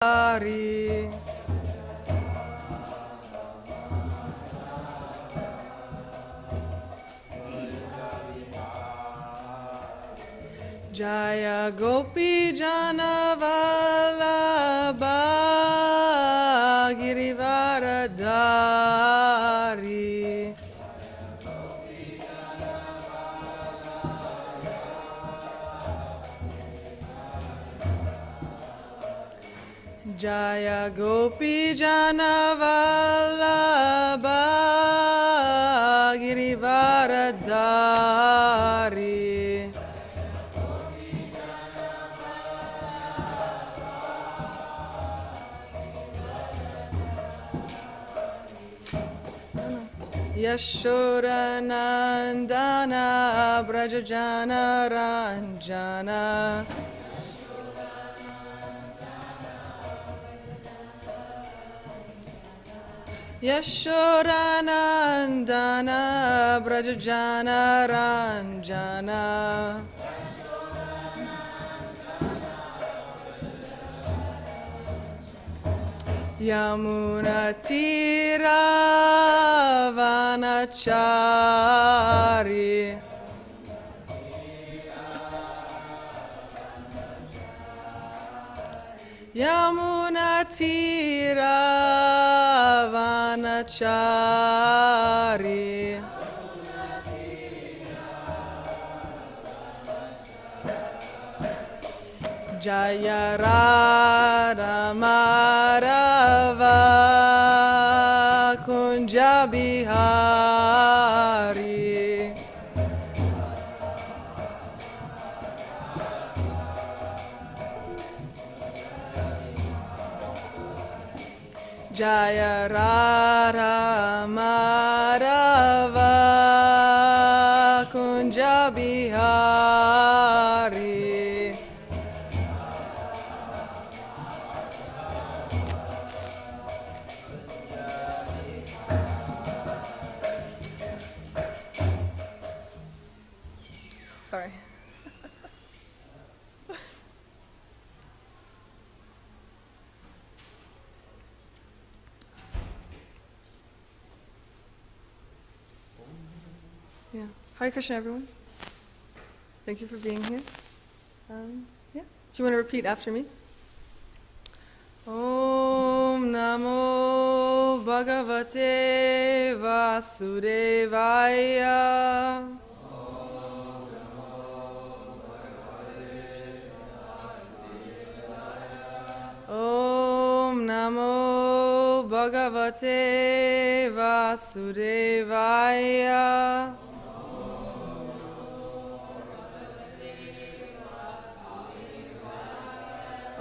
Hari. Jaya Gopi Jana Vallabha Girivaradhari. Jaya Gopi Jana Vallabha Girivaradhari. Yashoda Nandana Brajajana Ranjana. Yashoda Nandana Brajajana Ranjana. Yamuna Tira Vanachari. Yamuna Tira Vanachari. Jaya Radha Madhava Kunja Bihari. Jaya Radha Madhava Kunja Bihari. Sorry. Yeah. Hare Krishna, everyone. Thank you for being here. Yeah. Do you want to repeat after me? Om Namo Bhagavate Vasudevaya. Om Namo Bhagavate Vasudevaya.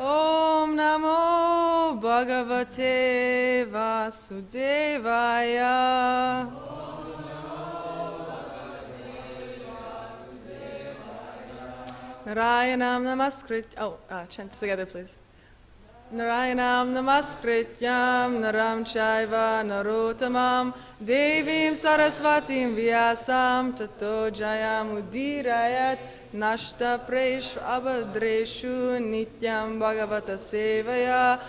Om Namo Bhagavate Vasudevaya. Narayanam Namaskrit. Chant together, please. Narayanam Namaskrityam Naram Chaiva Narottamam Devim Sarasvatim Vyasam Tato Jayam Udirayat Nashta Presh Abhadreshu Nityam Bhagavata Sevaya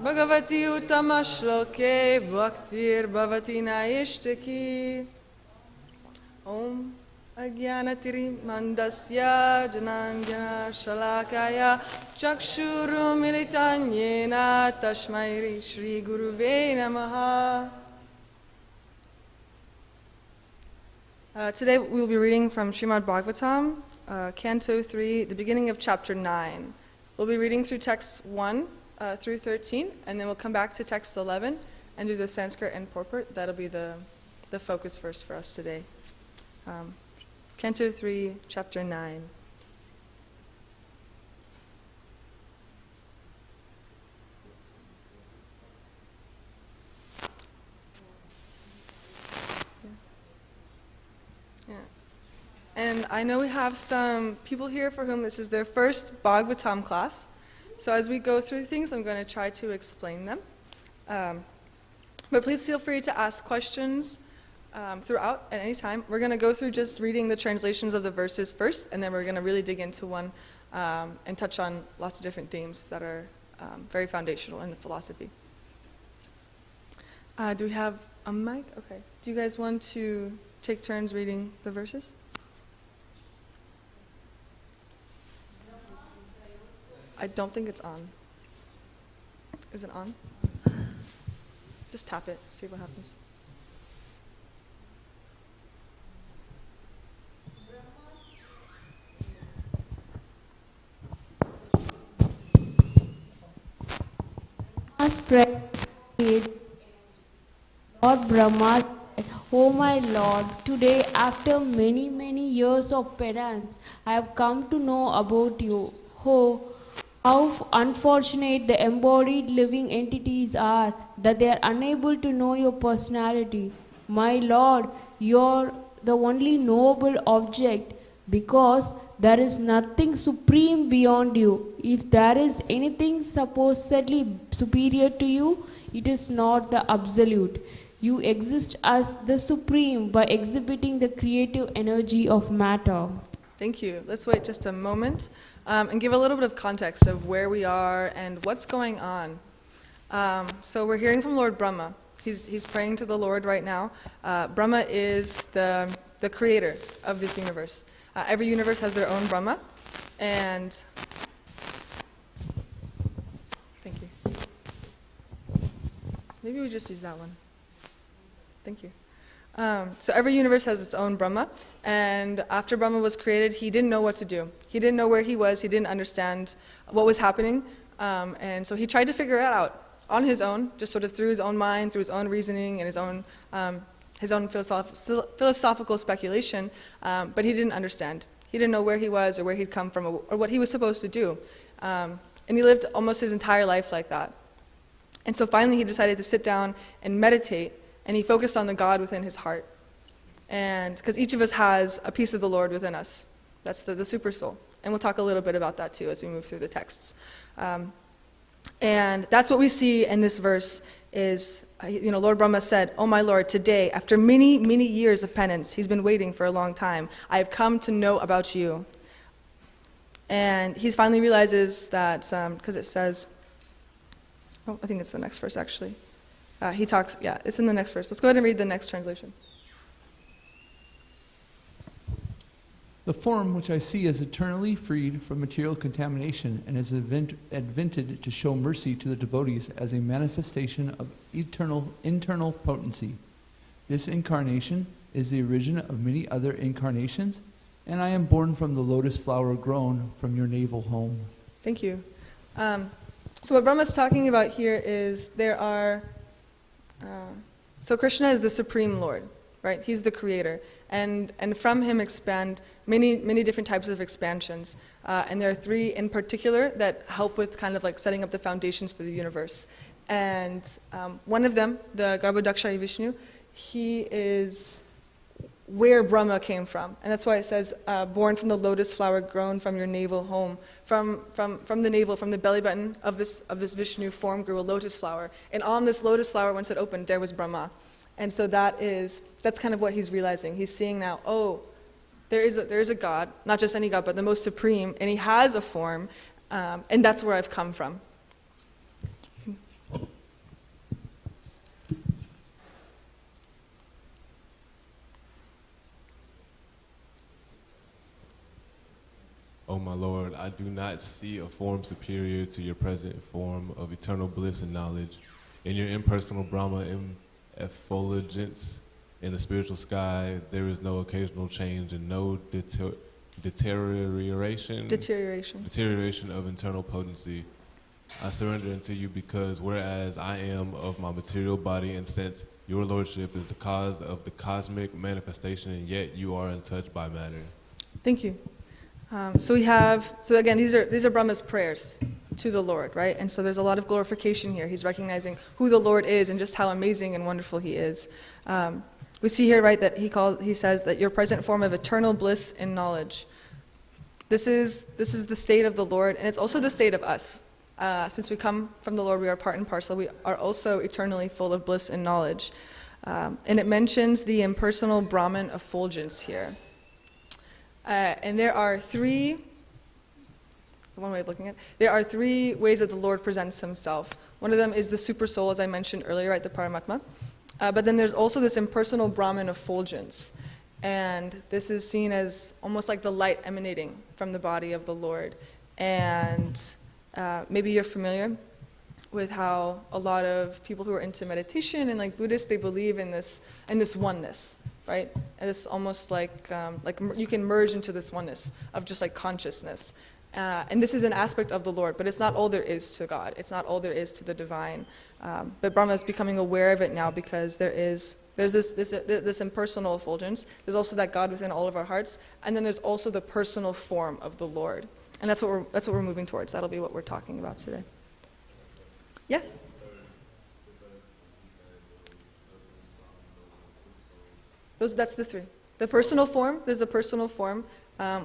Bhagavati Uttama Shloke Bhaktir Bhavati Naishtaki. Om Ajnanatiri Mandasya Jananjana Shalakaya Chakshuru Militanyena Tashmairi Shri Guruve Namaha. Today we will be reading from Srimad Bhagavatam, Canto 3, the beginning of Chapter 9. We'll be reading through texts 1 through 13, and then we'll come back to text 11 and do the Sanskrit and purport. That'll be the focus verse for us today. Canto 3, Chapter 9. Yeah. And I know we have some people here for whom this is their first Bhagavatam class. So as we go through things, I'm going to try to explain them. But please feel free to ask questions throughout at any time. We're going to go through just reading the translations of the verses first, and then we're going to really dig into one and touch on lots of different themes that are very foundational in the philosophy. Do we have a mic? Okay. Do you guys want to take turns reading the verses? I don't think it's on. Is it on? Just tap it, see what happens. Lord Brahma said, "O my Lord, today after many, many years of penance, I have come to know about you. Oh, how unfortunate the embodied living entities are that they are unable to know your personality. My Lord, you're the only knowable object, because there is nothing supreme beyond you. If there is anything supposedly superior to you, it is not the absolute. You exist as the supreme by exhibiting the creative energy of matter." Thank you. Let's wait just a moment and give a little bit of context of where we are and what's going on. So we're hearing from Lord Brahma. He's praying to the Lord right now. Brahma is the creator of this universe. Every universe has their own Brahma, and thank you. Maybe we just use that one. Thank you. So every universe has its own Brahma, and after Brahma was created, he didn't know what to do. He didn't know where he was. He didn't understand what was happening, and so he tried to figure it out on his own, just sort of through his own mind, through his own reasoning, and his own philosophical speculation, but he didn't understand. He didn't know where he was or where he'd come from or what he was supposed to do. And he lived almost his entire life like that. And so finally he decided to sit down and meditate, and he focused on the God within his heart. And because each of us has a piece of the Lord within us. That's the super soul. And we'll talk a little bit about that too as we move through the texts. And that's what we see in this verse is, Lord Brahma said, "Oh my Lord, today, after many, many years of penance," he's been waiting for a long time, "I have come to know about you." And he finally realizes that, because it says, I think it's the next verse actually. It's in the next verse. Let's go ahead and read the next translation. "The form which I see is eternally freed from material contamination and is invented to show mercy to the devotees as a manifestation of internal potency. This incarnation is the origin of many other incarnations, and I am born from the lotus flower grown from your navel home." Thank you. So what Brahma's talking about here is so Krishna is the Supreme Lord, right? He's the creator. And from him expand many, many different types of expansions. And there are three in particular that help with kind of like setting up the foundations for the universe. And one of them, the Garbhodakshaya Vishnu, he is where Brahma came from. And that's why it says, born from the lotus flower grown from your navel home. From the navel, from the belly button of this Vishnu form grew a lotus flower. And on this lotus flower, once it opened, there was Brahma. And so that's kind of what he's realizing. He's seeing now, there is a God, not just any God, but the most supreme, and he has a form, and that's where I've come from. "O my Lord, I do not see a form superior to your present form of eternal bliss and knowledge. In your impersonal Brahma effulgence in the spiritual sky, there is no occasional change and no deterioration of internal potency. I surrender unto you because whereas I am of my material body and sense, your lordship is the cause of the cosmic manifestation, and yet you are untouched by matter." Thank you. So again, these are Brahma's prayers to the Lord, right? And so there's a lot of glorification here. He's recognizing who the Lord is and just how amazing and wonderful he is. We see here, right, that he says that your present form of eternal bliss and knowledge. This is the state of the Lord, and it's also the state of us. Since we come from the Lord, we are part and parcel. We are also eternally full of bliss and knowledge. And it mentions the impersonal Brahman effulgence here. And there are three the one way of looking at it. There are three ways that the Lord presents himself. One of them is the super soul, as I mentioned earlier, right, the Paramatma. But then there's also this impersonal Brahman effulgence. And this is seen as almost like the light emanating from the body of the Lord. And maybe you're familiar with how a lot of people who are into meditation and like Buddhists, they believe in this oneness, right? And it's almost like you can merge into this oneness of just like consciousness. And this is an aspect of the Lord, but it's not all there is to God. It's not all there is to the divine. But Brahma is becoming aware of it now because there's this impersonal effulgence. There's also that God within all of our hearts, and then there's also the personal form of the Lord, and that's what we're moving towards. That'll be what we're talking about today. Yes. That's the three. The personal form. There's the personal form,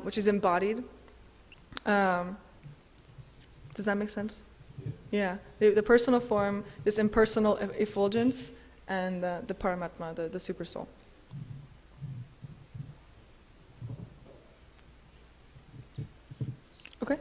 which is embodied. Does that make sense? Yeah. The personal form, this impersonal effulgence, and the Paramatma, the super soul. Okay.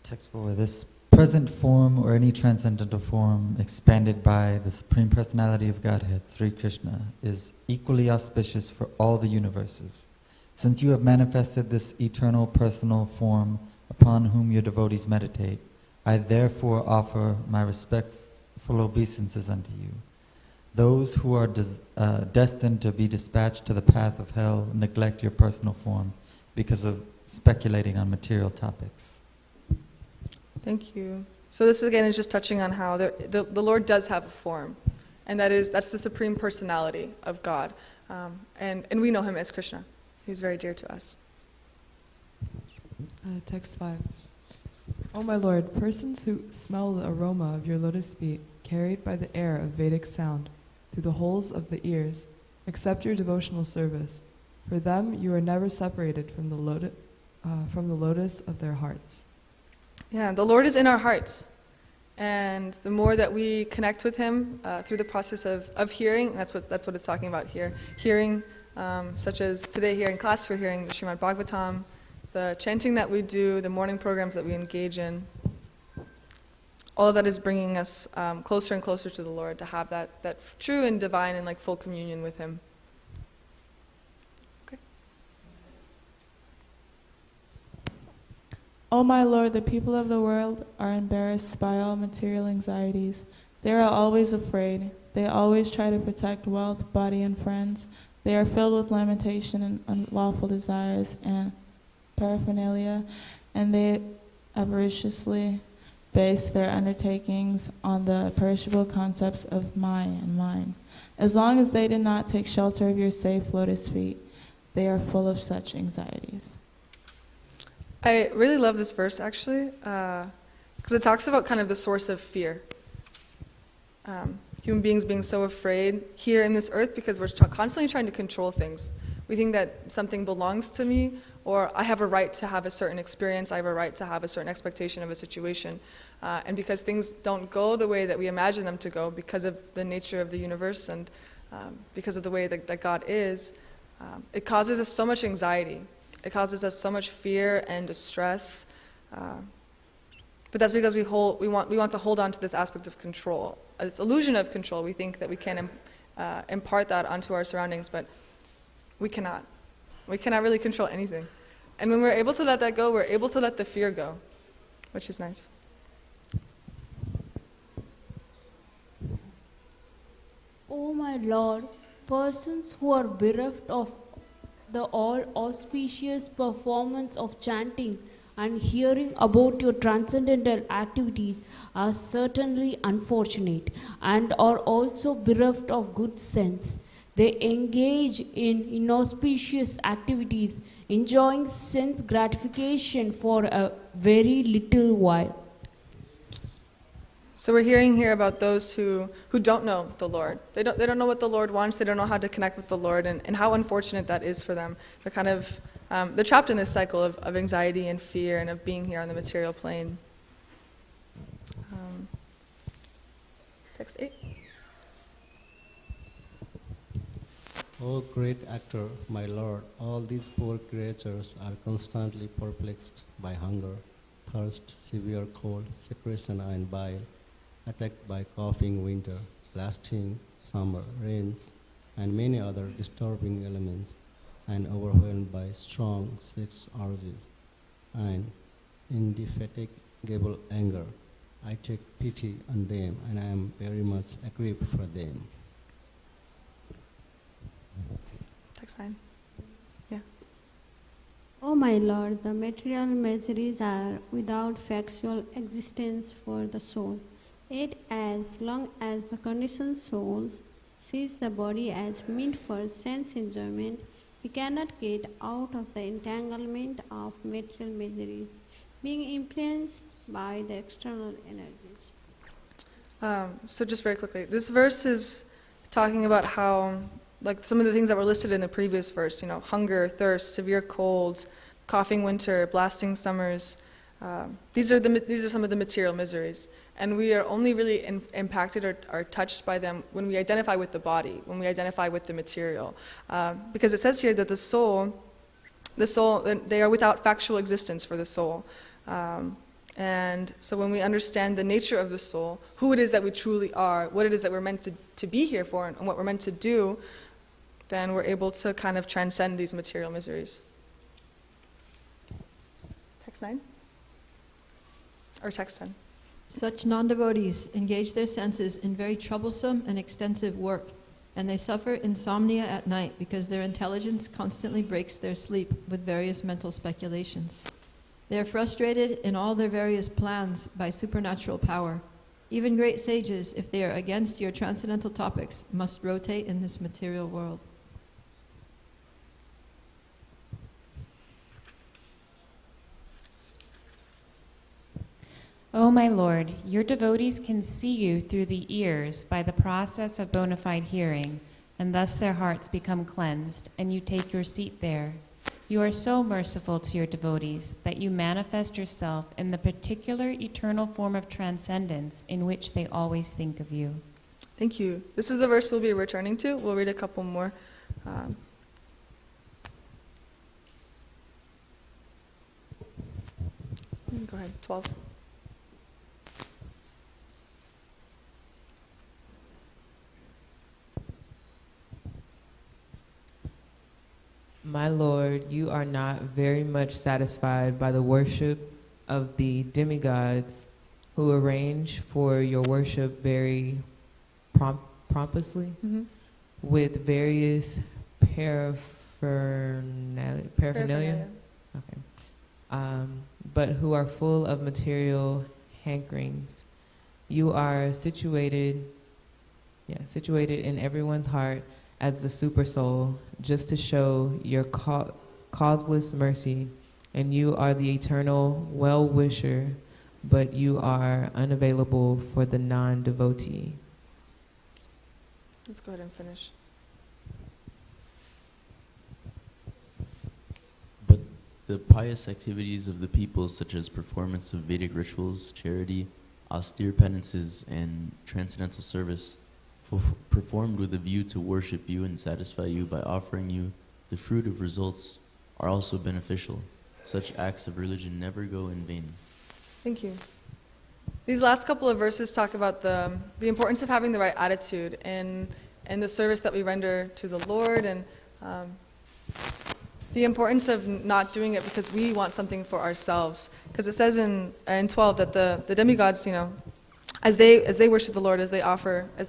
Text 4. This present form or any transcendental form expanded by the Supreme Personality of Godhead, Sri Krishna, is equally auspicious for all the universes. Since you have manifested this eternal personal form upon whom your devotees meditate, I therefore offer my respectful obeisances unto you. Those who are destined to be dispatched to the path of hell neglect your personal form because of speculating on material topics. Thank you. So this again is just touching on how the Lord does have a form, and that's the Supreme Personality of God, and we know him as Krishna. He's very dear to us. Text 5. O my Lord, persons who smell the aroma of your lotus feet, carried by the air of Vedic sound through the holes of the ears, accept your devotional service. For them, you are never separated from the lotus of their hearts. Yeah, the Lord is in our hearts, and the more that we connect with him through the process of hearing, that's what it's talking about here, hearing, such as today here in class we're hearing the Srimad Bhagavatam, the chanting that we do, the morning programs that we engage in, all of that is bringing us closer and closer to the Lord, to have that true and divine and like full communion with him. O my Lord, the people of the world are embarrassed by all material anxieties. They are always afraid. They always try to protect wealth, body, and friends. They are filled with lamentation and unlawful desires and paraphernalia, and they avariciously base their undertakings on the perishable concepts of mine and mine. As long as they did not take shelter of your safe lotus feet, they are full of such anxieties. I really love this verse, actually, because it talks about kind of the source of fear. Human beings being so afraid here in this earth because we're constantly trying to control things. We think that something belongs to me, or I have a right to have a certain experience, I have a right to have a certain expectation of a situation. And because things don't go the way that we imagine them to go because of the nature of the universe and because of the way that God is, it causes us so much anxiety. It causes us so much fear and distress, but that's because we want to hold on to this aspect of control, this illusion of control. We think that we can impart that onto our surroundings, but we cannot. We cannot really control anything. And when we're able to let that go, we're able to let the fear go, which is nice. O my Lord, persons who are bereft of the all-auspicious performance of chanting and hearing about your transcendental activities are certainly unfortunate and are also bereft of good sense. They engage in inauspicious activities, enjoying sense gratification for a very little while. So we're hearing here about those who don't know the Lord. They don't know what the Lord wants. They don't know how to connect with the Lord, and how unfortunate that is for them. They're kind of they're trapped in this cycle of anxiety and fear and of being here on the material plane. Text 8. O great actor, my lord, all these poor creatures are constantly perplexed by hunger, thirst, severe cold, secretion and bile, attacked by coughing winter, blasting summer, rains, and many other disturbing elements, and overwhelmed by strong sex urges and indefatigable anger. I take pity on them, and I am very much aggrieved for them. Text 9. Yeah. O my Lord, the material miseries are without factual existence for the soul. Yet as long as the conditioned soul sees the body as meant for sense enjoyment, he cannot get out of the entanglement of material miseries, being influenced by the external energies. So just very quickly, this verse is talking about how, like some of the things that were listed in the previous verse, hunger, thirst, severe colds, coughing winter, blasting summers. These are some of the material miseries, and we are only really impacted or touched by them when we identify with the body, when we identify with the material, because it says here that the soul, they are without factual existence for the soul. And so when we understand the nature of the soul, who it is that we truly are, what it is that we're meant to be here for, and what we're meant to do, then we're able to kind of transcend these material miseries. Text 9? Or text 10? Such non-devotees engage their senses in very troublesome and extensive work, and they suffer insomnia at night because their intelligence constantly breaks their sleep with various mental speculations. They are frustrated in all their various plans by supernatural power. Even great sages, if they are against your transcendental topics, must rotate in this material world. O my Lord, your devotees can see you through the ears by the process of bona fide hearing, and thus their hearts become cleansed, and you take your seat there. You are so merciful to your devotees that you manifest yourself in the particular eternal form of transcendence in which they always think of you. Thank you. This is the verse we'll be returning to. We'll read a couple more. Go ahead, 12. My Lord, you are not very much satisfied by the worship of the demigods who arrange for your worship very pompously with various paraphernalia. Okay. But who are full of material hankerings. You are situated in everyone's heart as the super soul, just to show your causeless mercy, and you are the eternal well-wisher, but you are unavailable for the non-devotee. Let's go ahead and finish. But the pious activities of the people, such as performance of Vedic rituals, charity, austere penances, and transcendental service, performed with a view to worship you and satisfy you by offering you the fruit of results, are also beneficial. Such acts of religion never go in vain. Thank you. These last couple of verses talk about the importance of having the right attitude in the service that we render to the Lord, and the importance of not doing it because we want something for ourselves. Because it says in 12 that the demigods, as they worship the Lord, as they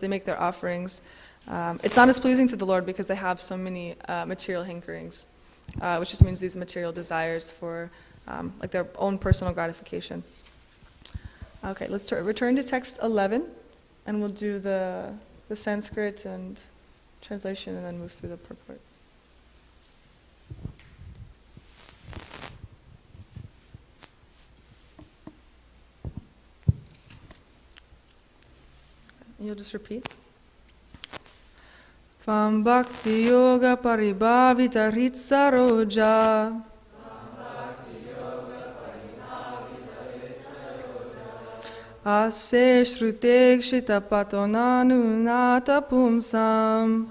make their offerings, it's not as pleasing to the Lord because they have so many material hankerings, which just means these material desires for like their own personal gratification. Okay, let's return to text 11, and we'll do the Sanskrit and translation, and then move through the purport. You'll just repeat. Tvam bhakti yoga paribhavita ritsaroja. Ase shrutekshita patonanunata pumsam.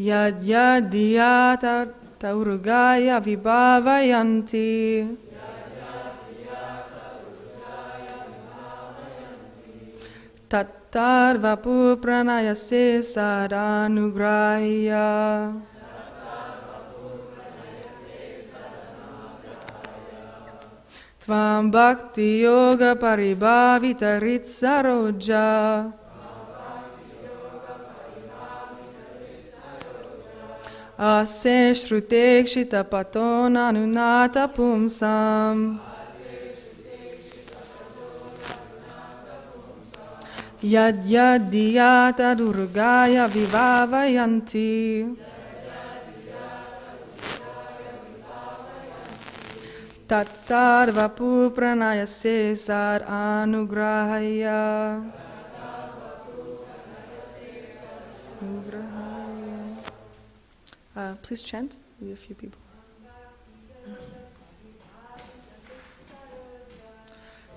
Yad yadiyata taurugaya vibhavayanti. Tattar vapu pranayase sadanugrahya. Tvam bhakti yoga paribhavita ritsaroja. Ase shrutekshita patona nunata pumsam. Yad yadiyata durgaya vivavayanti. Tattar vapu pranayase sad anugrahaya. Please chant. Maybe a few people.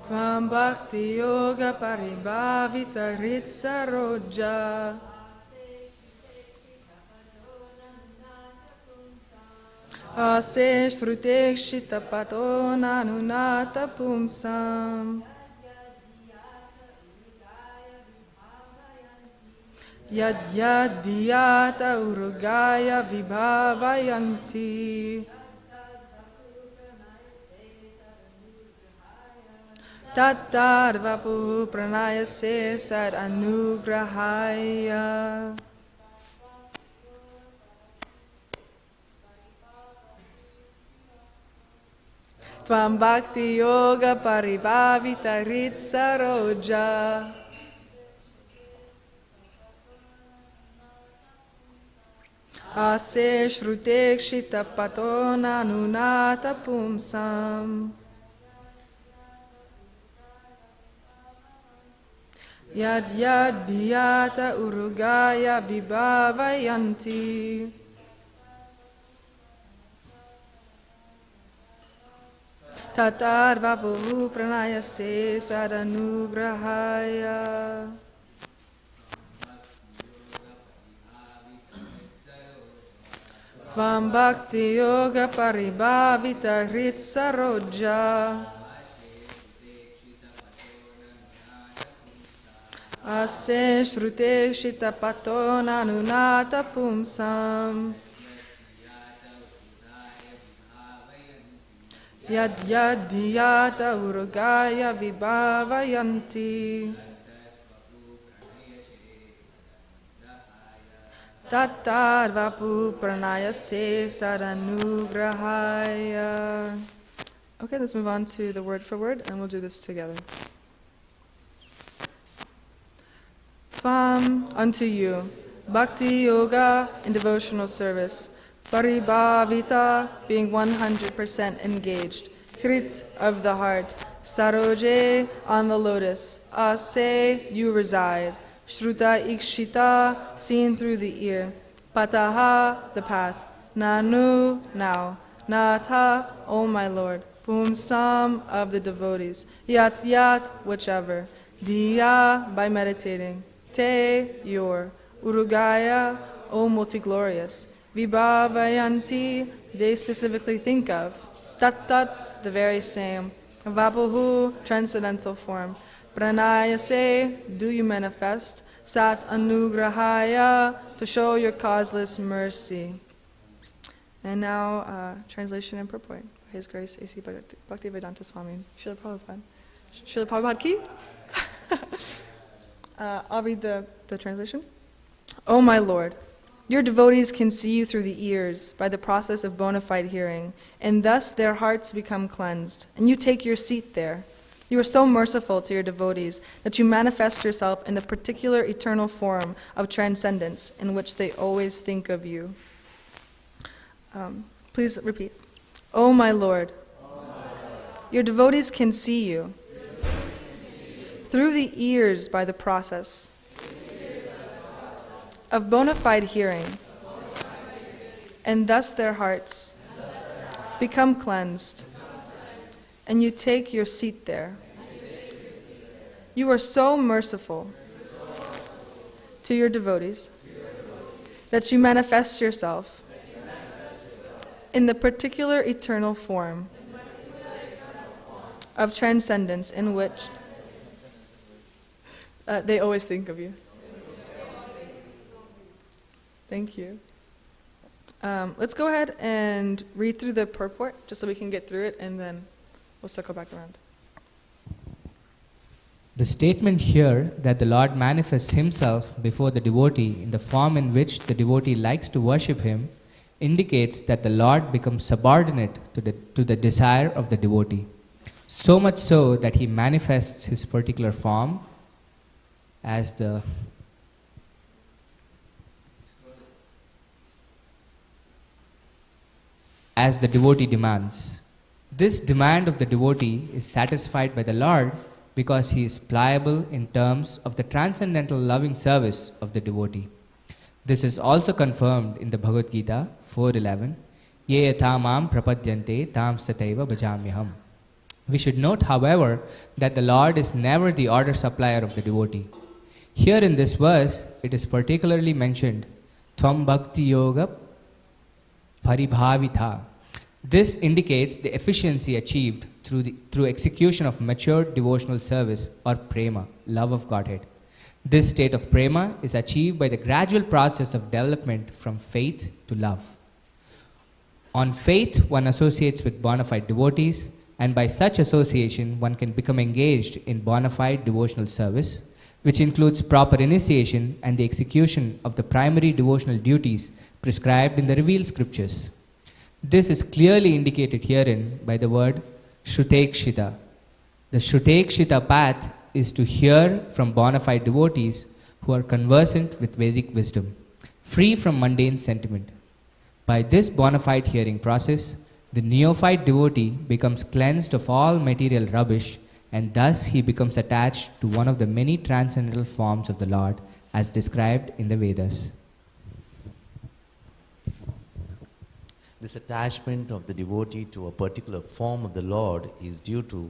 Tvam bhakti yoga paribhavita ritsaroja. Ase shrutekshita patona nunata pumsam. Yad yadiyata urugaya vibhavayanti. Tattar vapu pranayase sad anugrahaya. Tvam bhakti yoga paribhavita ritsaroja. Ase shrutekshita patona nunata pumsam. Yad yadiyata urugaya vibhavayanti. Tattar vapu pranayase sadanugrahaya. Tvam bhakti yoga paribhavita ritsaroja. Ase shrutekshita patona nunata pumsam. Yad yadiyata urugaya vibhavayanti. Tattar vapu pranayase sadanugrahaya. Okay, let's move on to the word for word, and we'll do this together. Tvam, unto you, bhakti yoga in devotional service, paribhavita, being 100% engaged, hrit, of the heart, saroje, on the lotus, ase, you reside, shruta ikshita, seen through the ear, pataha, the path, nanu, now, nata, O my Lord, pumsam, of the devotees, yat yat, whichever, diya, by meditating, te, your, urugaya, O multi-glorious, vibhavayanti, they specifically think of, tat tat, the very same, vapuhu, transcendental form, pranayase, do you manifest, sat anugrahaya, to show your causeless mercy. And now, translation and purport. By His Grace, A.C. Bhaktivedanta Swami, Srila Prabhupada. Srila Prabhupada ki? I'll read the translation. O my Lord, your devotees can see you through the ears by the process of bona fide hearing, and thus their hearts become cleansed, and you take your seat there. You are so merciful to your devotees that you manifest yourself in the particular eternal form of transcendence in which they always think of you. Please repeat. O my Lord, your devotees can see you through the ears by the process of bona fide hearing, and thus their hearts become cleansed, and you take your seat there. You are so merciful to your devotees that you manifest yourself in the particular eternal form of transcendence in which they always think of you. Thank you. Let's go ahead and read through the purport, just so we can get through it, and then we'll circle back around. The statement here that the Lord manifests himself before the devotee in the form in which the devotee likes to worship him indicates that the Lord becomes subordinate to the desire of the devotee, so much so that he manifests his particular form as the devotee demands. This demand of the devotee is satisfied by the Lord because he is pliable in terms of the transcendental loving service of the devotee. This is also confirmed in the Bhagavad Gita 4.11, Ye yatha mam prapadyante tam stataiva bhajamyaham. We should note, however, that the Lord is never the order supplier of the devotee. Here in this verse, it is particularly mentioned, Tvam bhakti yoga paribhavitha. This indicates the efficiency achieved through execution of mature devotional service or prema, love of Godhead. This state of prema is achieved by the gradual process of development from faith to love. On faith, one associates with bona fide devotees, and by such association, one can become engaged in bona fide devotional service, which includes proper initiation and the execution of the primary devotional duties prescribed in the revealed scriptures. This is clearly indicated herein by the word Shrutekshita. The Shrutekshita path is to hear from bona fide devotees who are conversant with Vedic wisdom, free from mundane sentiment. By this bona fide hearing process, the neophyte devotee becomes cleansed of all material rubbish, and thus he becomes attached to one of the many transcendental forms of the Lord as described in the Vedas. This attachment of the devotee to a particular form of the Lord is due to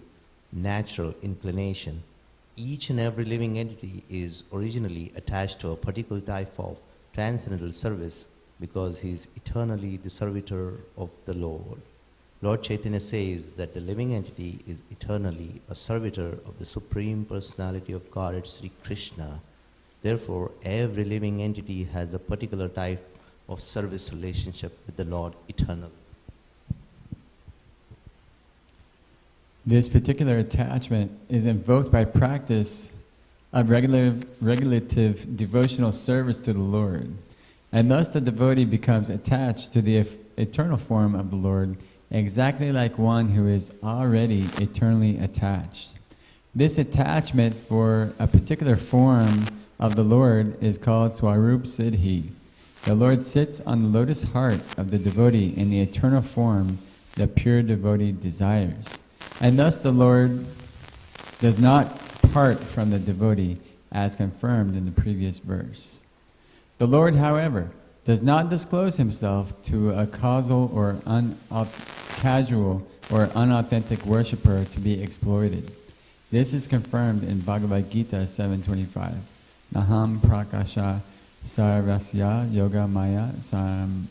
natural inclination. Each and every living entity is originally attached to a particular type of transcendental service because he is eternally the servitor of the Lord. Lord Chaitanya says that the living entity is eternally a servitor of the Supreme Personality of Godhead, Sri Krishna. Therefore, every living entity has a particular type of service relationship with the Lord eternally. This particular attachment is invoked by practice of regulative devotional service to the Lord, and thus the devotee becomes attached to the eternal form of the Lord, exactly like one who is already eternally attached. This attachment for a particular form of the Lord is called Swarup Siddhi. The Lord sits on the lotus heart of the devotee in the eternal form the pure devotee desires. And thus the Lord does not part from the devotee as confirmed in the previous verse. The Lord, however, does not disclose himself to a casual or unauthentic worshipper to be exploited. This is confirmed in Bhagavad Gita 7.25. Naham prakasha sarvasya yoga maya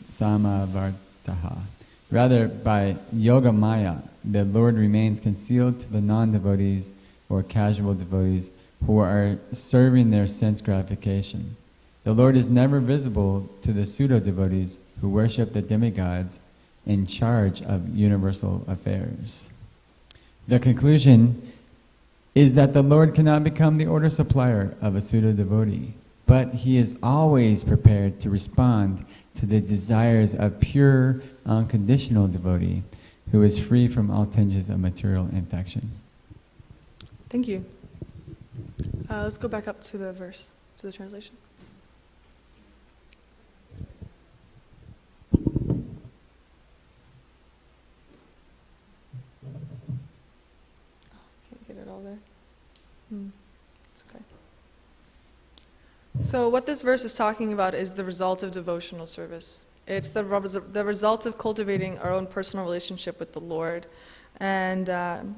samavartaha. Rather, by yoga maya, the Lord remains concealed to the non-devotees or casual devotees who are serving their sense gratification. The Lord is never visible to the pseudo-devotees who worship the demigods in charge of universal affairs. The conclusion is that the Lord cannot become the order supplier of a pseudo-devotee, but he is always prepared to respond to the desires of pure, unconditional devotee who is free from all tinges of material infection. Thank you. Let's go back up to the verse, to the translation. Can't get it all there. It's okay. So what this verse is talking about is the result of devotional service. It's the result of cultivating our own personal relationship with the Lord. And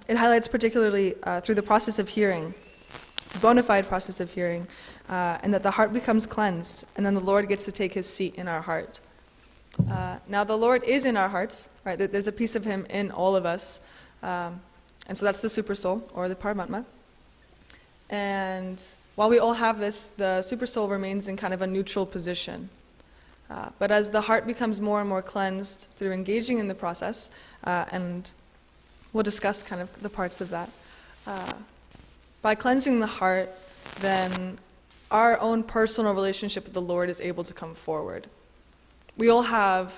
it highlights particularly through the process of hearing. bona fide process of hearing, and that the heart becomes cleansed, and then the Lord gets to take his seat in our heart. Now the Lord is in our hearts, right? There's a piece of him in all of us, and so that's the super soul, or the Paramatma. And while we all have this, the super soul remains in kind of a neutral position. But as the heart becomes more and more cleansed through engaging in the process, and we'll discuss kind of the parts of that, by cleansing the heart, then our own personal relationship with the Lord is able to come forward. We all have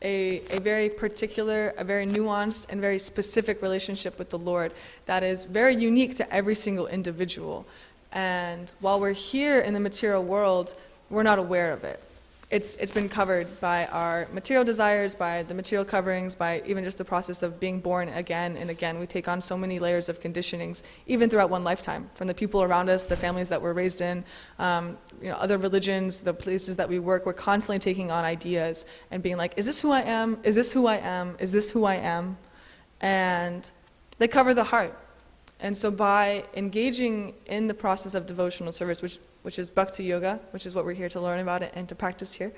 a very particular, a very nuanced, and very specific relationship with the Lord that is very unique to every single individual. And while we're here in the material world, we're not aware of it. It's been covered by our material desires, by the material coverings, by even just the process of being born again and again. We take on so many layers of conditionings, even throughout one lifetime, from the people around us, the families that we're raised in, other religions, the places that we work. We're constantly taking on ideas and being like, is this who I am? Is this who I am? Is this who I am? And they cover the heart. And so by engaging in the process of devotional service, which is Bhakti Yoga, which is what we're here to learn about and to practice here,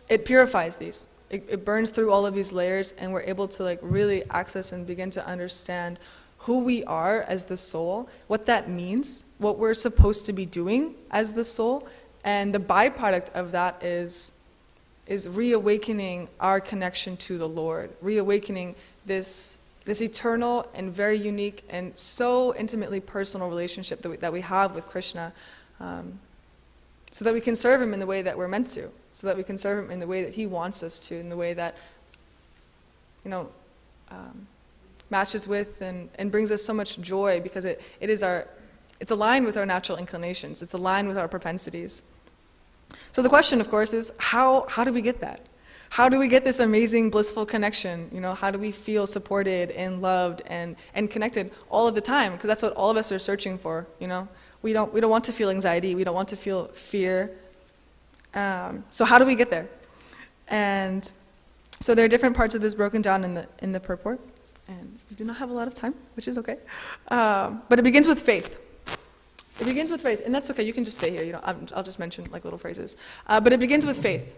it purifies these. It burns through all of these layers, and we're able to really access and begin to understand who we are as the soul, what that means, what we're supposed to be doing as the soul, and the byproduct of that is reawakening our connection to the Lord, reawakening this eternal and very unique and so intimately personal relationship that we have with Krishna, so that we can serve him in the way that we're meant to, so that we can serve him in the way that he wants us to, in the way that matches with and brings us so much joy, because it's aligned with our natural inclinations, it's aligned with our propensities. So the question, of course, is how do we get that? How do we get this amazing, blissful connection? How do we feel supported and loved and connected all of the time? Because that's what all of us are searching for. We don't want to feel anxiety. We don't want to feel fear. So how do we get there? And so there are different parts of this broken down in the purport, and we do not have a lot of time, which is okay. But it begins with faith. It begins with faith, and that's okay. You can just stay here. I'll just mention little phrases. But it begins with faith.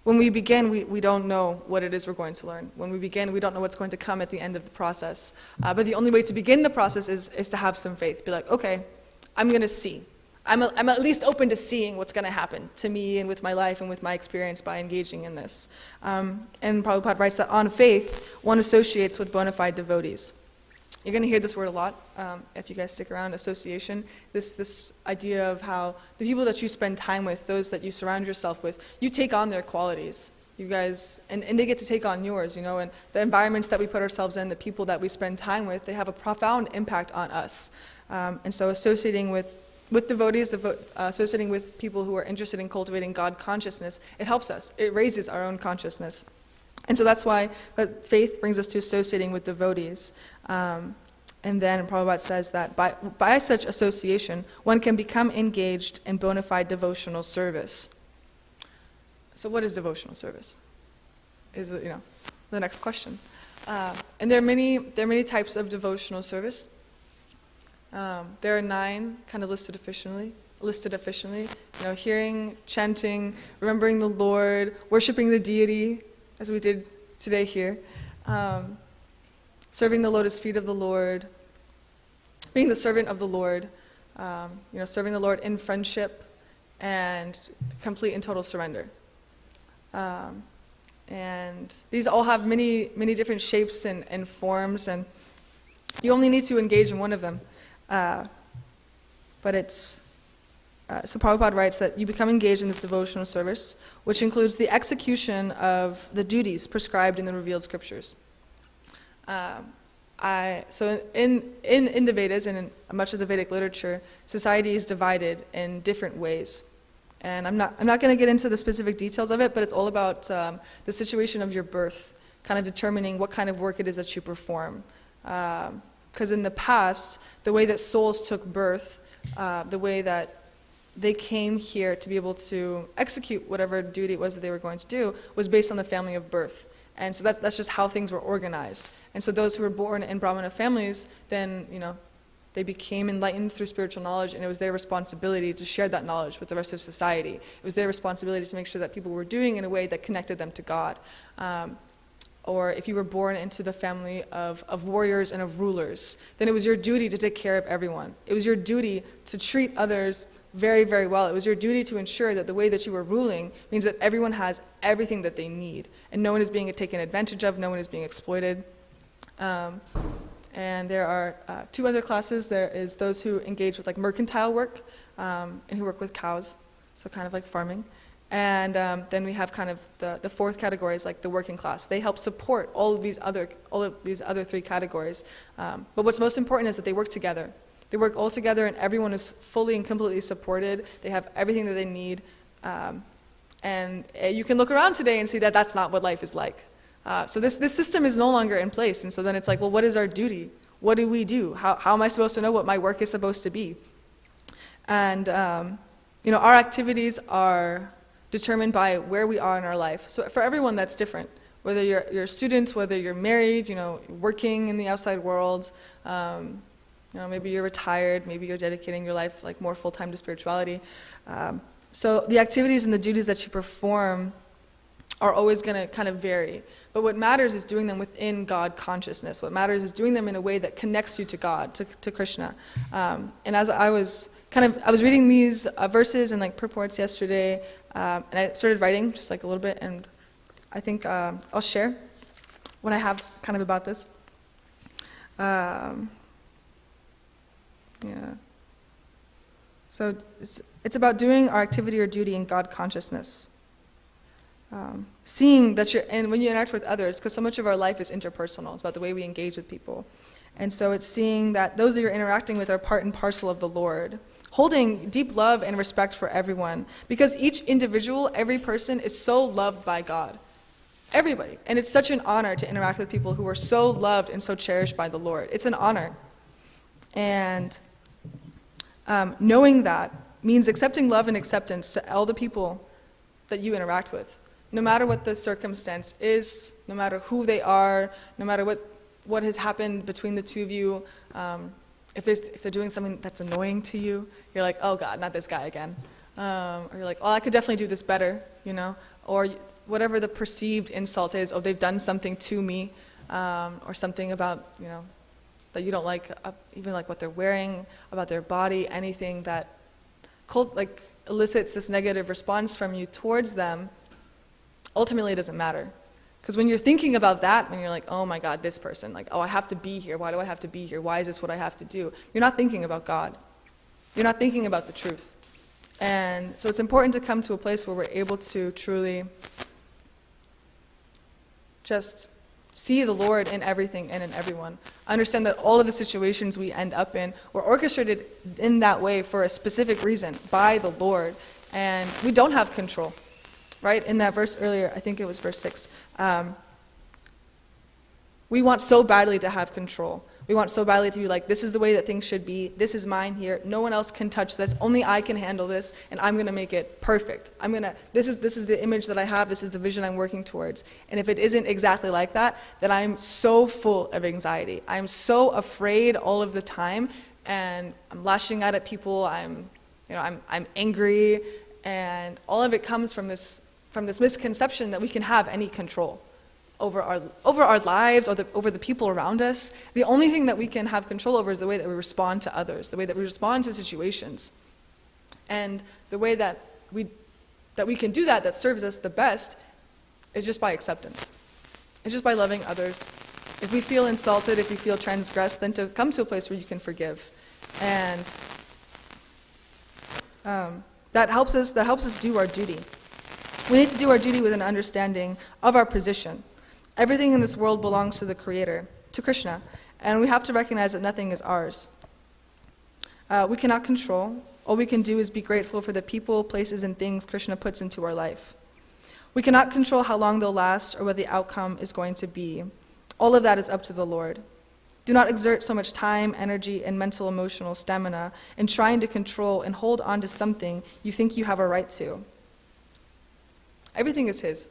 When we begin, we don't know what it is we're going to learn. When we begin, we don't know what's going to come at the end of the process. But the only way to begin the process is to have some faith. Be like, okay, I'm going to see. I'm at least open to seeing what's going to happen to me and with my life and with my experience by engaging in this. And Prabhupada writes that on faith, one associates with bona fide devotees. You're going to hear this word a lot if you guys stick around, association. This idea of how the people that you spend time with, those that you surround yourself with, you take on their qualities. You guys, and they get to take on yours, and the environments that we put ourselves in, the people that we spend time with, they have a profound impact on us. And so associating with devotees, associating with people who are interested in cultivating God consciousness, it helps us. It raises our own consciousness. And so that's why faith brings us to associating with devotees. And then Prabhupada says that by such association, one can become engaged in bona fide devotional service. So what is devotional service? Is it, the next question. And there are many types of devotional service. There are 9 kind of listed officially. Hearing, chanting, remembering the Lord, worshiping the deity, as we did today here, serving the lotus feet of the Lord, being the servant of the Lord, serving the Lord in friendship and complete and total surrender. And these all have many different shapes and forms, and you only need to engage in one of them. But it's so Prabhupada writes that you become engaged in this devotional service, which includes the execution of the duties prescribed in the revealed scriptures. So in the Vedas and in much of the Vedic literature, society is divided in different ways. And I'm not going to get into the specific details of it, but it's all about the situation of your birth, kind of determining what kind of work it is that you perform. Because in the past, the way that souls took birth, the way that they came here to be able to execute whatever duty it was that they were going to do was based on the family of birth. And so that's just how things were organized. And so those who were born in Brahmana families, then, they became enlightened through spiritual knowledge, and it was their responsibility to share that knowledge with the rest of society. It was their responsibility to make sure that people were doing in a way that connected them to God. Or if you were born into the family of warriors and of rulers, then it was your duty to take care of everyone. It was your duty to treat others very, very well. It was your duty to ensure that the way that you were ruling means that everyone has everything that they need, and no one is being taken advantage of, no one is being exploited. And there are 2 other classes. There is those who engage with like mercantile work and who work with cows, so kind of like farming. And then we have kind of the 4th category is like the working class. They help support all of these other 3 categories. But what's most important is that they work together. They work all together, and everyone is fully and completely supported. They have everything that they need. And you can look around today and see that that's not what life is like. So this system is no longer in place, and so then it's like, well, what is our duty? What do we do? How am I supposed to know what my work is supposed to be? And our activities are determined by where we are in our life. So for everyone, that's different. Whether you're students, whether you're married, working in the outside world, maybe you're retired, maybe you're dedicating your life like more full-time to spirituality. So the activities and the duties that you perform are always going to kind of vary. But what matters is doing them within God consciousness. What matters is doing them in a way that connects you to God, to Krishna. And as I was reading these verses and like purports yesterday, and I started writing just like a little bit, and I think I'll share what I have kind of about this. So it's about doing our activity or duty in God consciousness. Seeing that and when you interact with others, because so much of our life is interpersonal, it's about the way we engage with people. And so it's seeing that those that you're interacting with are part and parcel of the Lord. Holding deep love and respect for everyone, because each individual, every person is so loved by God. Everybody. And it's such an honor to interact with people who are so loved and so cherished by the Lord. It's an honor. And knowing that means accepting love and acceptance to all the people that you interact with. No matter what the circumstance is, no matter who they are, no matter what has happened between the two of you, if they're doing something that's annoying to you, you're like, oh God, not this guy again. Or you're like, oh, I could definitely do this better, Or whatever the perceived insult is, oh, they've done something to me, or something about, that you don't like, even like what they're wearing, about their body, anything that elicits this negative response from you towards them. Ultimately, it doesn't matter. Because when you're thinking about that, when you're like, oh my God, this person, like, oh, I have to be here. Why do I have to be here? Why is this what I have to do? You're not thinking about God. You're not thinking about the truth. And so it's important to come to a place where we're able to truly just see the Lord in everything and in everyone. Understand that all of the situations we end up in were orchestrated in that way for a specific reason by the Lord. And we don't have control. Right? In that verse earlier, I think it was verse 6, we want so badly to have control. We want so badly to be like, this is the way that things should be. This is mine here. No one else can touch this. Only I can handle this, and I'm going to make it perfect. This is the image that I have. This is the vision I'm working towards. And if it isn't exactly like that, then I'm so full of anxiety. I'm so afraid all of the time, and I'm lashing out at people. I'm angry, and all of it comes from this misconception that we can have any control over our lives or over the people around us. The only thing that we can have control over is the way that we respond to others, the way that we respond to situations. And the way that we can do that serves us the best is just by acceptance. It's just by loving others. If we feel insulted, if we feel transgressed, then to come to a place where you can forgive. And that helps us do our duty. We need to do our duty with an understanding of our position. Everything in this world belongs to the Creator, to Krishna, and we have to recognize that nothing is ours. We cannot control. All we can do is be grateful for the people, places, and things Krishna puts into our life. We cannot control how long they'll last or what the outcome is going to be. All of that is up to the Lord. Do not exert so much time, energy, and mental, emotional stamina in trying to control and hold on to something you think you have a right to. Everything is His.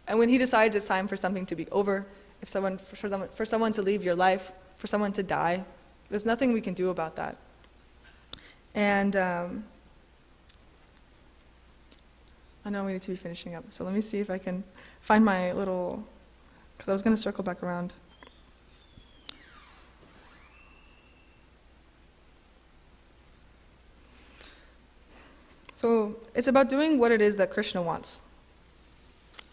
And when he decides it's time for something to be over, if someone, for someone to leave your life, for someone to die, there's nothing we can do about that. And I know we need to be finishing up, so let me see if I can find my little, because I was going to circle back around. So it's about doing what it is that Krishna wants,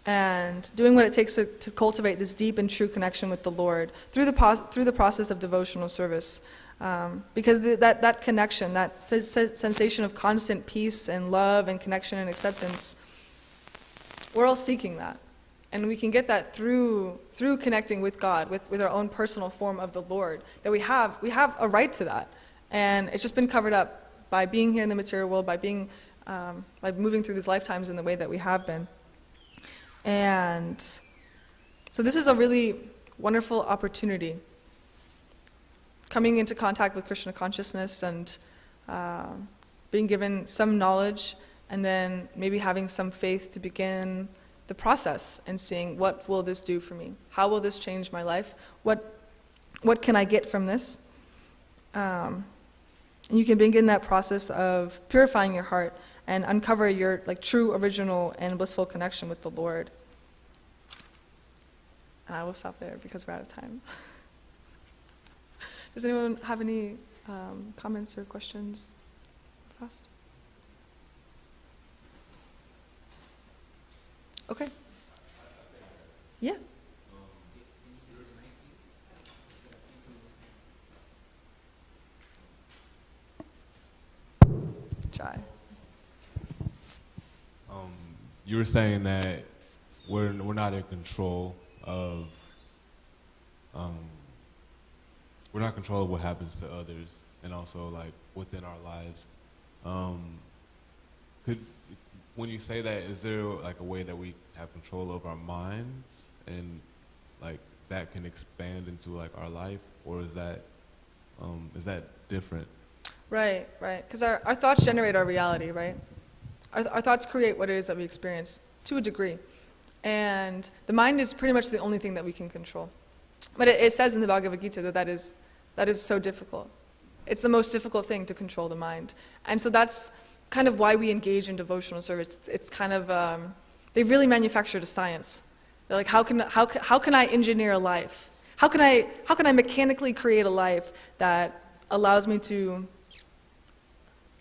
and doing what it takes to cultivate this deep and true connection with the Lord through the process of devotional service. Because that connection, that sensation of constant peace and love and connection and acceptance, we're all seeking that. And we can get that through connecting with God, with our own personal form of the Lord, that we have a right to that. And it's just been covered up by being here in the material world, by moving through these lifetimes in the way that we have been. And so this is a really wonderful opportunity, coming into contact with Krishna consciousness and being given some knowledge, and then maybe having some faith to begin the process and seeing, what will this do for me? How will this change my life? What can I get from this? And you can begin that process of purifying your heart and uncover your true, original, and blissful connection with the Lord. And I will stop there because we're out of time. Does anyone have any comments or questions? Fast. Okay. Yeah. Jai. You were saying that we're not in control of we're not in control of what happens to others, and also within our lives. When you say that, is there a way that we have control over our minds, and that can expand into our life, or is that different? Right. Because our thoughts generate our reality, right? Our thoughts create what it is that we experience to a degree. And the mind is pretty much the only thing that we can control. But it says in the Bhagavad Gita that is so difficult. It's the most difficult thing to control the mind. And so that's kind of why we engage in devotional service. It's kind of, they've really manufactured a science. They're like, how can I engineer a life? How can I mechanically create a life that allows me to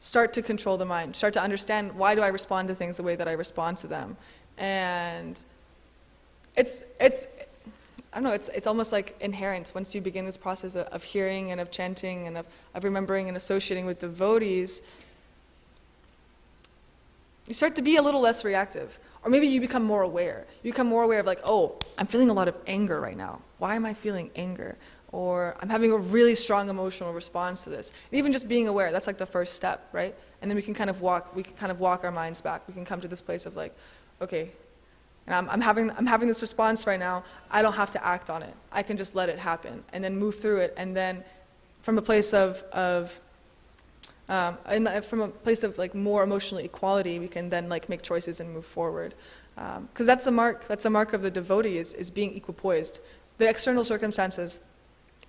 start to control the mind, start to understand, why do I respond to things the way that I respond to them? And it's I don't know, it's almost like inherent once you begin this process of hearing and of chanting and of remembering and associating with devotees. You start to be a little less reactive. Or maybe you become more aware. You become more aware of oh, I'm feeling a lot of anger right now. Why am I feeling anger? Or I'm having a really strong emotional response to this. And even just being aware, that's the first step, right? And then we can kind of walk our minds back. We can come to this place of okay, and I'm having this response right now. I don't have to act on it. I can just let it happen and then move through it. And then from a place of more emotional equality, we can then make choices and move forward. Because that's a mark of the devotee is being equipoised. The external circumstances,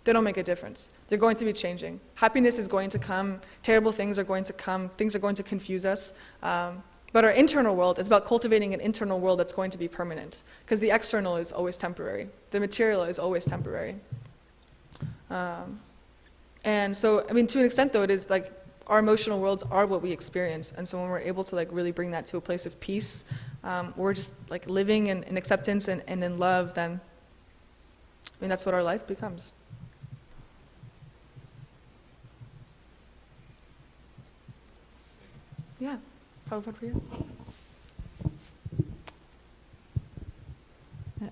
they don't make a difference. They're going to be changing. Happiness is going to come. Terrible things are going to come. Things are going to confuse us. But our internal world is about cultivating an internal world that's going to be permanent. Because the external is always temporary. The material is always temporary. And so, to an extent though, it is our emotional worlds are what we experience. And so when we're able to really bring that to a place of peace, we're just living in acceptance and in love, then that's what our life becomes. Yeah, Prabhupada for you.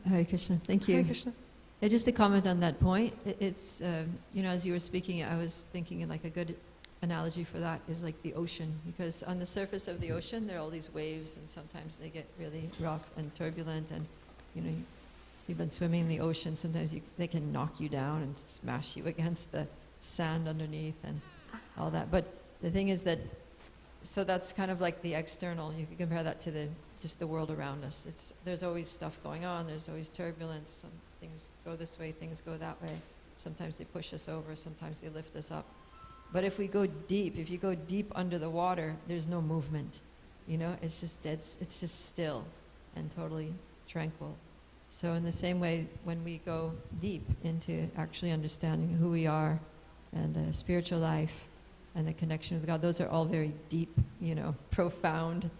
Hare Krishna, thank you. Hare Krishna. Yeah, just to comment on that point, it's, as you were speaking, I was thinking a good analogy for that is the ocean, because on the surface of the ocean there are all these waves, and sometimes they get really rough and turbulent, and you've been swimming in the ocean, sometimes they can knock you down and smash you against the sand underneath and all that. But the thing is that, so that's kind of the external. You can compare that to the just the world around us. There's always stuff going on. There's always turbulence. Some things go this way, things go that way. Sometimes they push us over. Sometimes they lift us up. But if you go deep under the water, there's no movement. It's just dead. It's just still and totally tranquil. So in the same way, when we go deep into actually understanding who we are and spiritual life and the connection with God, those are all very deep, profound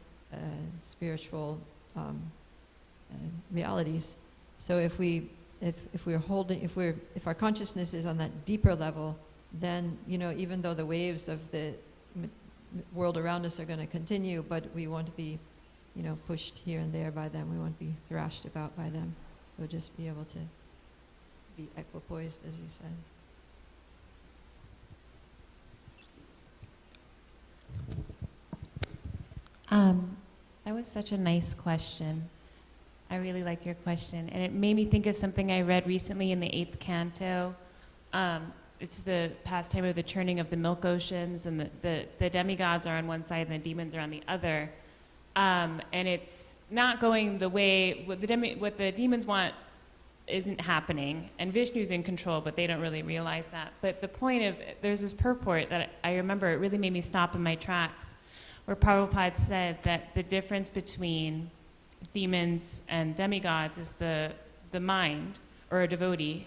spiritual realities. So if our consciousness is on that deeper level, then even though the waves of the world around us are going to continue, but we won't be pushed here and there by them. We won't be thrashed about by them. We'll just be able to be equipoised, as you said. That was such a nice question. I really like your question. And it made me think of something I read recently in the 8th canto. It's the pastime of the churning of the milk oceans, and the demigods are on one side and the demons are on the other. And it's not going the way, what the demons want isn't happening. And Vishnu's in control, but they don't really realize that. But the point of, there's this purport that I remember, it really made me stop in my tracks, where Prabhupada said that the difference between demons and demigods is the mind, or a devotee.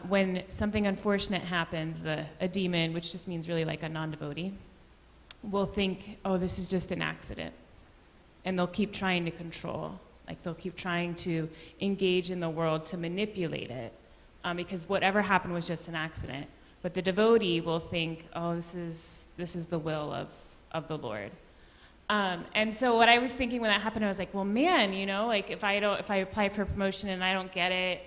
When something unfortunate happens, a demon, which just means really like a non-devotee, will think, oh, this is just an accident. And they'll keep trying to control. Like they'll keep trying to engage in the world to manipulate it, because whatever happened was just an accident. But the devotee will think, oh, this is the will of the Lord. And so what I was thinking when that happened, I was like, well, man, like if I apply for a promotion and I don't get it,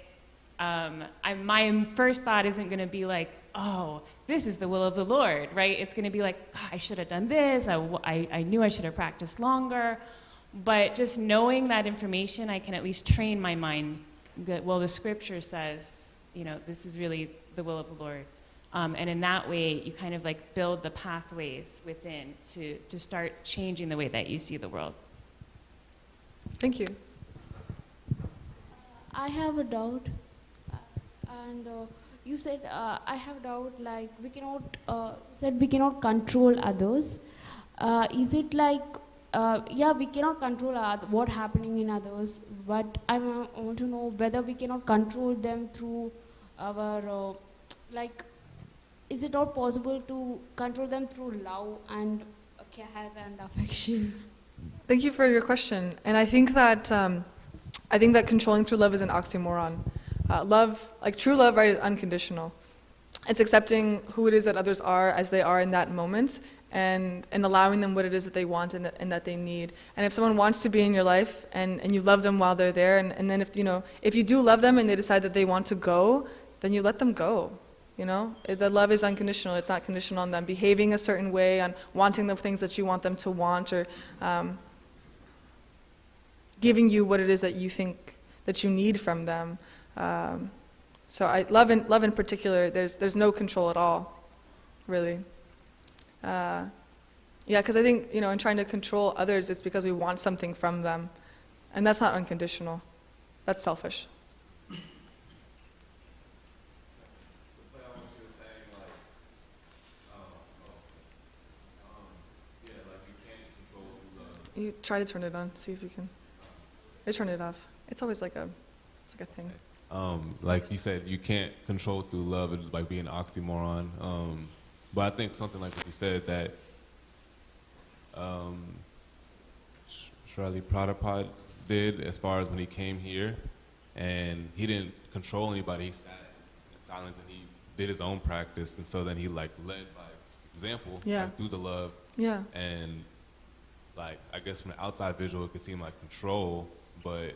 my first thought isn't going to be like, oh, this is the will of the Lord, right? It's going to be like, God, I should have done this. I knew I should have practiced longer. But just knowing that information, I can at least train my mind that, well, the scripture says, this is really the will of the Lord. And in that way, you kind of like build the pathways within to start changing the way that you see the world. Thank you. I have a doubt. And you said, I have a doubt, like we cannot control others. Is it like, we cannot control what's happening in others, but I want to know whether we cannot control them through our, is it not possible to control them through love and care and affection? Thank you for your question. And I think that controlling through love is an oxymoron. Love, like true love, right, is unconditional. It's accepting who it is that others are as they are in that moment, and allowing them what it is that they want and that they need. And if someone wants to be in your life and you love them while they're there, and then if you do love them and they decide that they want to go, then you let them go. The love is unconditional. It's not conditional on them behaving a certain way, on wanting the things that you want them to want, or giving you what it is that you think that you need from them. So love in particular, there's no control at all, really. Because I think, in trying to control others, it's because we want something from them. And that's not unconditional. That's selfish. You try to turn it on, see if you can. They turn it off. It's always it's like a thing. Like you said, you can't control through love. It's like being an oxymoron. But I think something like what you said, that Srila Prabhupada did, as far as when he came here, and he didn't control anybody. He sat in silence and he did his own practice, and so then he led by example, through the love. Yeah. And I guess from the outside visual, it could seem like control, but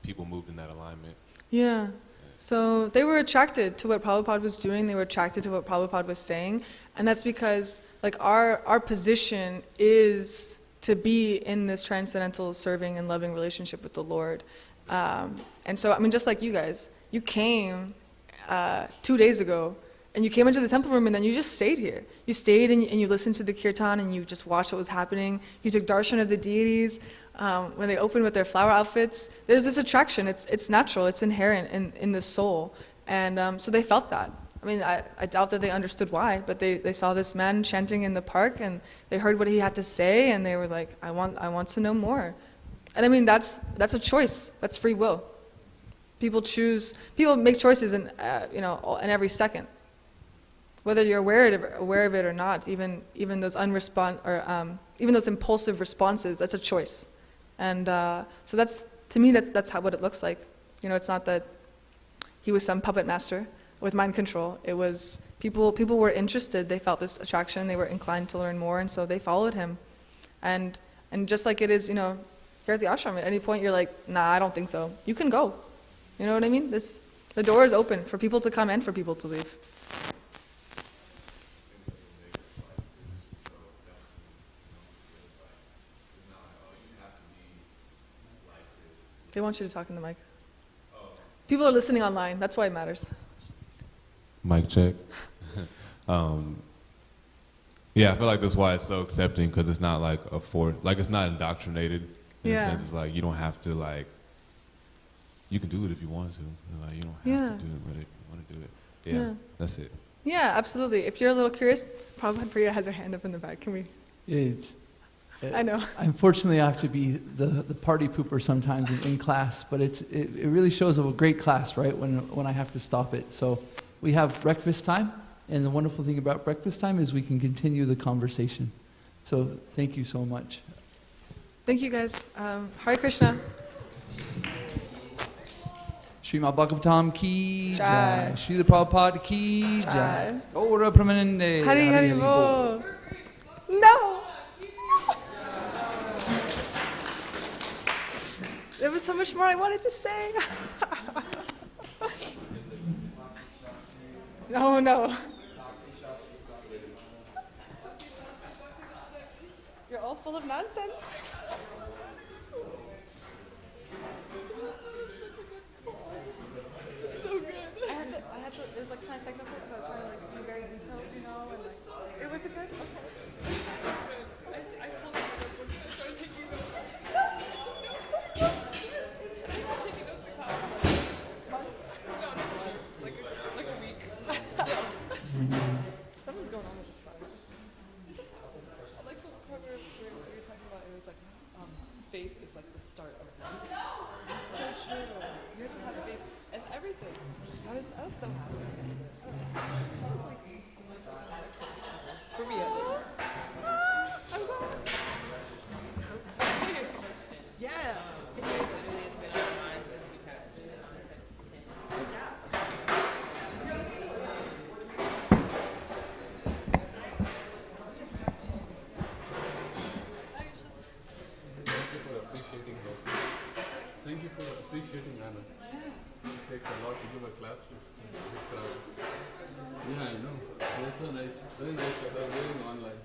people moved in that alignment. Yeah. So they were attracted to what Prabhupada was doing. They were attracted to what Prabhupada was saying. And that's because our position is to be in this transcendental serving and loving relationship with the Lord. And so, just like you guys, you came 2 days ago, And you came into the temple room and then you just stayed here. You stayed and you listened to the kirtan and you just watched what was happening. You took darshan of the deities. When they opened with their flower outfits, there's this attraction. It's natural. It's inherent in the soul. And so they felt that. I mean, I doubt that they understood why, but they saw this man chanting in the park and they heard what he had to say and they were like, I want to know more. And I mean, that's a choice. That's free will. People make choices in every second. Whether you're aware of it or not, even those even those impulsive responses, that's a choice. And so to me, that's what it looks like. It's not that he was some puppet master with mind control. It was people were interested. They felt this attraction. They were inclined to learn more, and so they followed him. And just like it is, here at the ashram, at any point you're like, nah, I don't think so. You can go. You know what I mean? The door is open for people to come and for people to leave. They want you to talk in the mic. People are listening online. That's why it matters. Mic check. Yeah, I feel like that's why it's so accepting, because it's not like it's not indoctrinated. In a sense, it's like you don't have to you can do it if you want to. You don't have to do it, but if you want to do it. Yeah, that's it. Yeah, absolutely. If you're a little curious, Prabhupada Priya has her hand up in the back. Can we? I know. Unfortunately, I have to be the party pooper sometimes in class, but it really shows a great class, right, when I have to stop it. So we have breakfast time, and the wonderful thing about breakfast time is we can continue the conversation. So thank you so much. Thank you, guys. Hare Krishna. Srimad Bhagavatam ki Jai. jai. Srila Prabhupada ki jai. Jai. Ora Pramanande. Hari Hari Bol. No! There was so much more I wanted to say. No. You're all full of nonsense. It's so good. I had to, it was kind of technical, but I was trying to be very detailed, and it was good? Okay. So good. I pulled it up when I started taking notes. Taking notes like how months? No, like a week. Something's going on with this side. I like the part where you were talking about, it was like faith is like the start of life. It's so true. You have to have faith in everything. I was so happy. I was like, for me at least. I'm glad. Yeah. Thank you for appreciating Anna. It takes a lot to give a class to a big crowd. Yeah, I know. That's so nice. Very nice that I'm doing online.